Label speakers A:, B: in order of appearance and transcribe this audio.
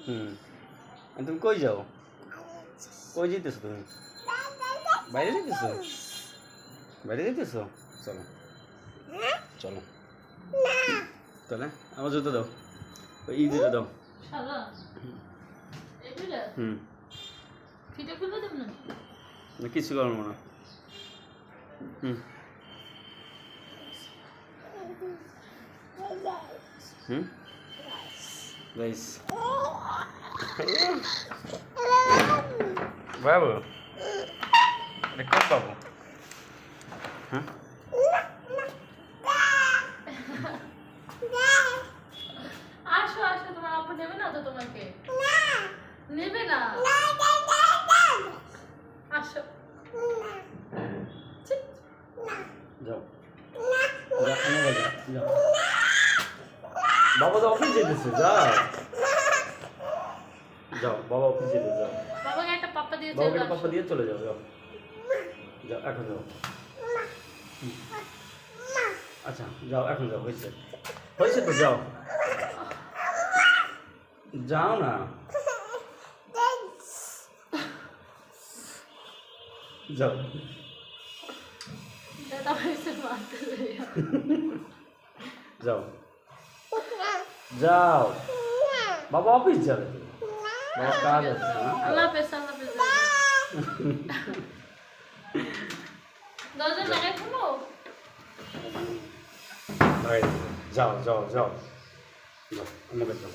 A: হুম তুমি কই যাও কই যেতেছো তুমি বাইরে যেতেছো বাইরে যেতেছো চলো চলো তাহলে আমার জুতো দাও ওই জুতো দাও হুম না কিছু করবো না হুম হুম গাইস বাবু এটা কোন বাবু হ্যাঁ
B: আসো আসো তোমার আপু নেবে না তো তোমাকে নেবে না আসো
A: যাও যাও বাবা তো অফিস যেতেছে যাও যাও বাবা অফিস যেতে যাও
B: বাবাকে একটা পাপ্পা দিয়ে
A: বাবাকে একটা পাপা দিয়ে চলে যাও যাও যাও এখন যাও আচ্ছা যাও এখন যাও হয়েছে হয়েছে তো যাও যাও না যাও
B: দাদা হয়েছে মারতে
A: যাও যাও বাবা অফিস যাবে বাবা কাজ আছে
B: আল্লাহ হাফেজ আল্লাহ হাফেজ দরজা লাগাই খুলো
A: যাও যাও যাও যাও আমাকে যাও